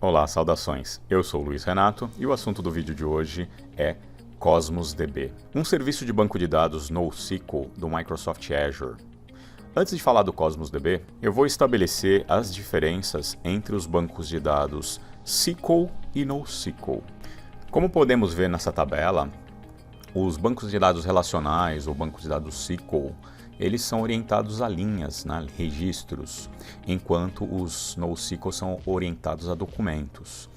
Olá, saudações! Eu sou o Luiz Renato e o assunto do vídeo de hoje é Cosmos DB, um serviço de banco de dados NoSQL do Microsoft Azure. Antes de falar do Cosmos DB, eu vou estabelecer as diferenças entre os bancos de dados SQL e NoSQL. Como podemos ver nessa tabela, os bancos de dados relacionais ou bancos de dados SQL, eles são orientados a linhas, registros, enquanto os NoSQL são orientados a documentos.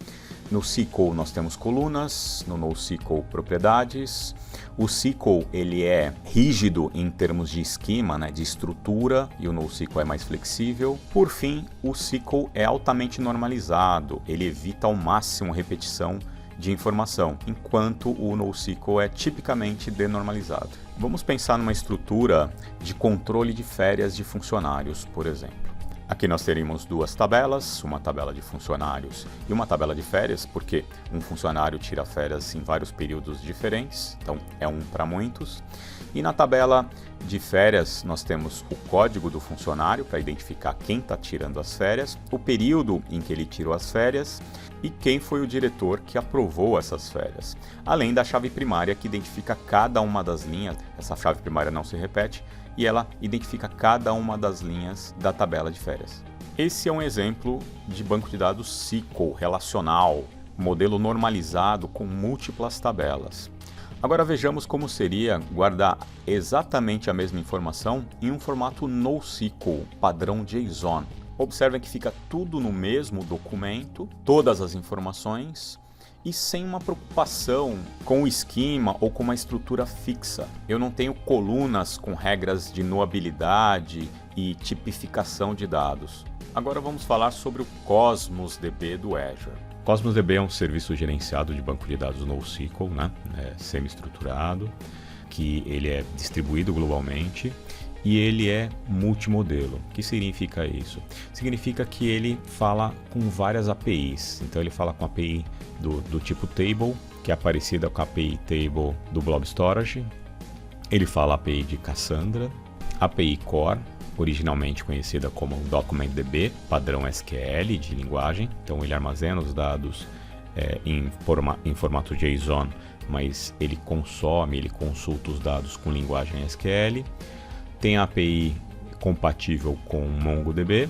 No SQL nós temos colunas, no NoSQL propriedades. O SQL ele é rígido em termos de esquema, de estrutura, e o NoSQL é mais flexível. Por fim, o SQL é altamente normalizado, ele evita ao máximo repetição de informação, enquanto o NoSQL é tipicamente denormalizado. Vamos pensar numa estrutura de controle de férias de funcionários, por exemplo. Aqui nós teríamos duas tabelas, uma tabela de funcionários e uma tabela de férias, porque um funcionário tira férias em vários períodos diferentes, então é um para muitos. E na tabela de férias nós temos o código do funcionário para identificar quem está tirando as férias, o período em que ele tirou as férias e quem foi o diretor que aprovou essas férias, além da chave primária que identifica cada uma das linhas. Essa chave primária não se repete e ela identifica cada uma das linhas da tabela de férias. Esse é um exemplo de banco de dados SQL relacional, modelo normalizado com múltiplas tabelas. Agora vejamos como seria guardar exatamente a mesma informação em um formato NoSQL, padrão JSON. Observem que fica tudo no mesmo documento, todas as informações, e sem uma preocupação com o esquema ou com uma estrutura fixa. Eu não tenho colunas com regras de nuabilidade e tipificação de dados. Agora vamos falar sobre o Cosmos DB do Azure. Cosmos DB é um serviço gerenciado de banco de dados NoSQL, semi-estruturado, que ele é distribuído globalmente. E ele é multimodelo. O que significa isso? Significa que ele fala com várias APIs. Então ele fala com a API do tipo Table, que é parecida com a API Table do Blob Storage. Ele fala API de Cassandra, API Core, originalmente conhecida como DocumentDB, padrão SQL de linguagem. Então ele armazena os dados em formato JSON, mas ele consulta os dados com linguagem SQL. Tem a API compatível com MongoDB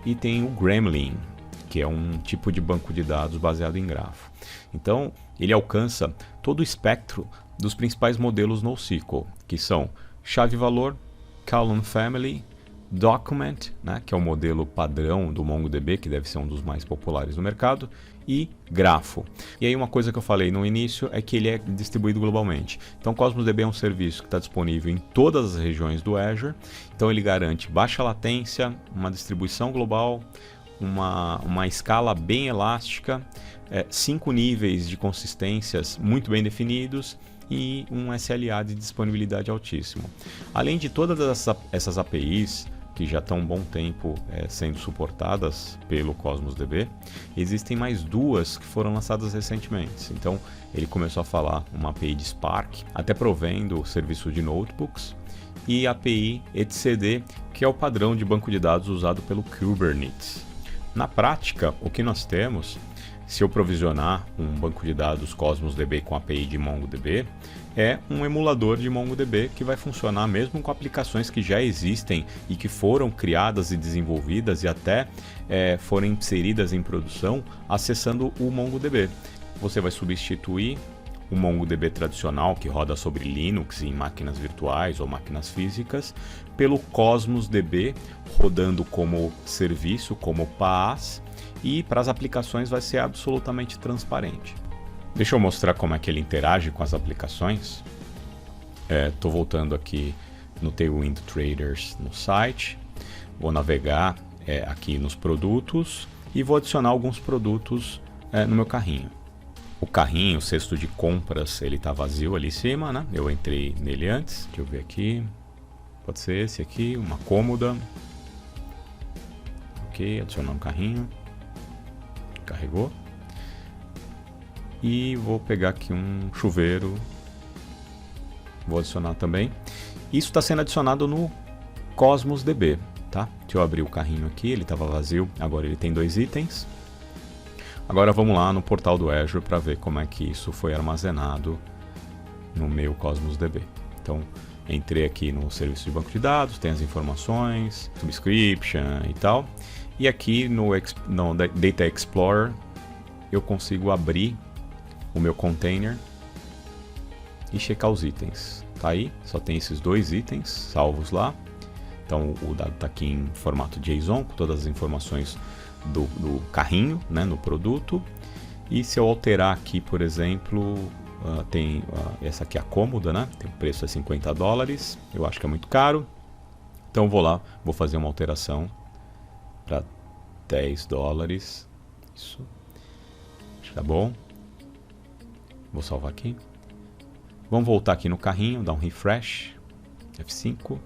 e tem o Gremlin, que é um tipo de banco de dados baseado em grafo. Então, ele alcança todo o espectro dos principais modelos NoSQL, que são chave-valor, column family, document, que é o modelo padrão do MongoDB, que deve ser um dos mais populares no mercado, e grafo. E aí uma coisa que eu falei no início é que ele é distribuído globalmente. Então Cosmos DB é um serviço que está disponível em todas as regiões do Azure, então ele garante baixa latência, uma distribuição global, uma escala bem elástica, 5 níveis de consistências muito bem definidos, e um SLA de disponibilidade altíssimo. Além de todas essas APIs, que já estão um bom tempo sendo suportadas pelo Cosmos DB, existem mais duas que foram lançadas recentemente. Então ele começou a falar uma API de Spark, até provendo o serviço de notebooks, e a API etcd, que é o padrão de banco de dados usado pelo Kubernetes. Na prática, o que nós temos, se eu provisionar um banco de dados Cosmos DB com API de MongoDB, é um emulador de MongoDB que vai funcionar mesmo com aplicações que já existem e que foram criadas e desenvolvidas e até foram inseridas em produção acessando o MongoDB. Você vai substituir o MongoDB tradicional, que roda sobre Linux em máquinas virtuais ou máquinas físicas, pelo Cosmos DB, rodando como serviço, como PaaS, e para as aplicações vai ser absolutamente transparente. Deixa eu mostrar como é que ele interage com as aplicações. Estou voltando aqui no Tailwind Traders no site, vou navegar aqui nos produtos e vou adicionar alguns produtos no meu carrinho. O carrinho, o cesto de compras, ele está vazio ali em cima, Eu entrei nele antes, deixa eu ver aqui, pode ser esse aqui, uma cômoda. Ok, adicionar um carrinho. Carregou. E vou pegar aqui um chuveiro, vou adicionar também. Isso está sendo adicionado no Cosmos DB, tá? Deixa eu abrir o carrinho aqui, ele estava vazio, agora ele tem 2 itens. Agora vamos lá no portal do Azure para ver como é que isso foi armazenado no meu Cosmos DB. Então, entrei aqui no serviço de banco de dados, tem as informações, subscription e tal. E aqui no Data Explorer eu consigo abrir o meu container e checar os itens. Tá aí, só tem esses 2 itens salvos lá. Então o dado está aqui em formato JSON, com todas as informações do carrinho, né, no produto. E se eu alterar aqui, por exemplo, tem essa aqui a cômoda, né? Tem o preço é $50, eu acho que é muito caro. Então vou lá, vou fazer uma alteração para $10. Isso. Acho que tá bom. Vou salvar aqui. Vamos voltar aqui no carrinho, dar um refresh. F5.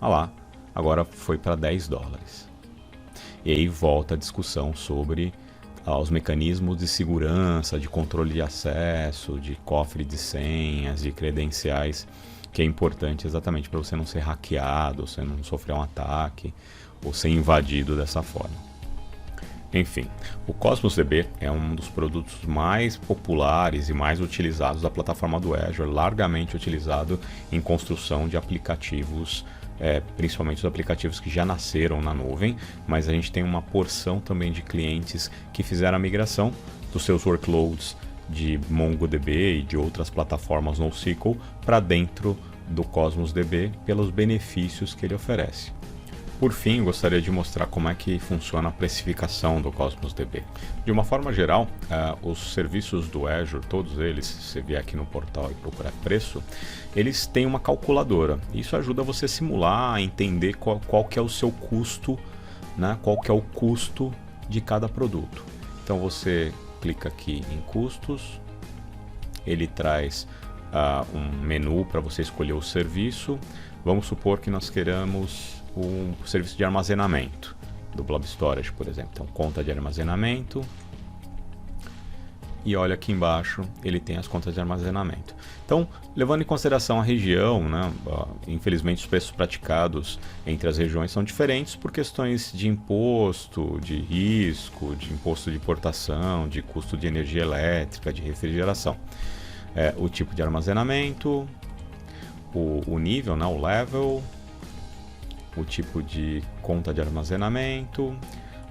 Olha lá, agora foi para $10. E aí volta a discussão sobre os mecanismos de segurança, de controle de acesso, de cofre de senhas, de credenciais, que é importante exatamente para você não ser hackeado, você não sofrer um ataque ou ser invadido dessa forma. Enfim, o Cosmos DB é um dos produtos mais populares e mais utilizados da plataforma do Azure, largamente utilizado em construção de aplicativos, principalmente os aplicativos que já nasceram na nuvem, mas a gente tem uma porção também de clientes que fizeram a migração dos seus workloads de MongoDB e de outras plataformas NoSQL para dentro do Cosmos DB pelos benefícios que ele oferece. Por fim, eu gostaria de mostrar como é que funciona a precificação do Cosmos DB. De uma forma geral, os serviços do Azure, todos eles, se você vier aqui no portal e procurar preço, eles têm uma calculadora. Isso ajuda você a simular, a entender qual que é o seu custo, né? Qual que é o custo de cada produto. Então você clica aqui em custos, ele traz um menu para você escolher o serviço. Vamos supor que nós queremos o serviço de armazenamento do Blob Storage, por exemplo. Então, conta de armazenamento. E olha aqui embaixo, ele tem as contas de armazenamento. Então, levando em consideração a região, né, infelizmente os preços praticados entre as regiões são diferentes por questões de imposto, de risco, de imposto de importação, de custo de energia elétrica, de refrigeração. O tipo de armazenamento, o nível, né, o level, o tipo de conta de armazenamento,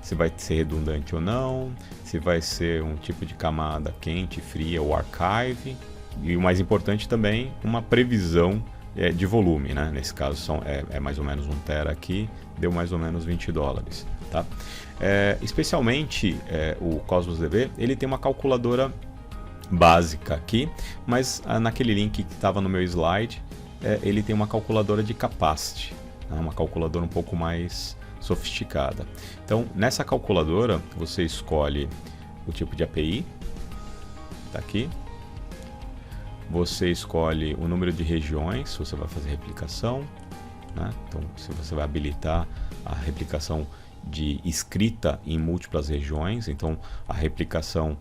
se vai ser redundante ou não, se vai ser um tipo de camada quente, fria ou archive, e o mais importante também, uma previsão de volume, né? Nesse caso é mais ou menos 1 tera aqui, deu mais ou menos $20, tá? Especialmente o Cosmos DB, ele tem uma calculadora básica aqui, mas naquele link que estava no meu slide, ele tem uma calculadora de capacity, uma calculadora um pouco mais sofisticada. Então, nessa calculadora, você escolhe o tipo de API, tá aqui. Você escolhe o número de regiões, se você vai fazer replicação, né? Então, se você vai habilitar a replicação de escrita em múltiplas regiões, então a replicação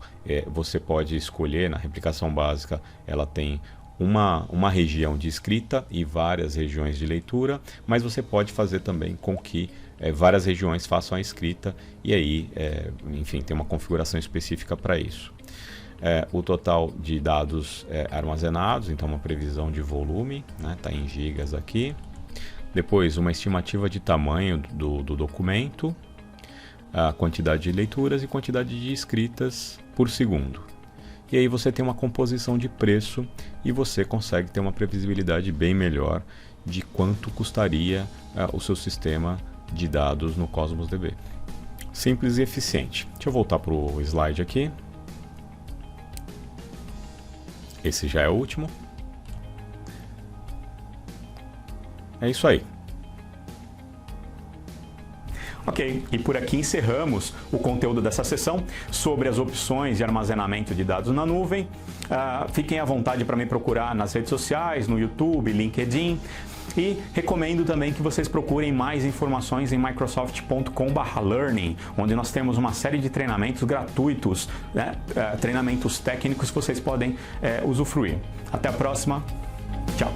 você pode escolher, na replicação básica ela tem uma região de escrita e várias regiões de leitura, mas você pode fazer também com que várias regiões façam a escrita e aí, enfim, tem uma configuração específica para isso. O total de dados armazenados, então uma previsão de volume, né, tá em gigas aqui. Depois uma estimativa de tamanho do documento, a quantidade de leituras e quantidade de escritas por segundo. E aí você tem uma composição de preço e você consegue ter uma previsibilidade bem melhor de quanto custaria o seu sistema de dados no Cosmos DB. Simples e eficiente. Deixa eu voltar para o slide aqui. Esse já é o último. É isso aí. Ok, e por aqui encerramos o conteúdo dessa sessão sobre as opções de armazenamento de dados na nuvem. Fiquem à vontade para me procurar nas redes sociais, no YouTube, LinkedIn. E recomendo também que vocês procurem mais informações em microsoft.com/learning, onde nós temos uma série de treinamentos gratuitos, né? Treinamentos técnicos que vocês podem usufruir. Até a próxima. Tchau.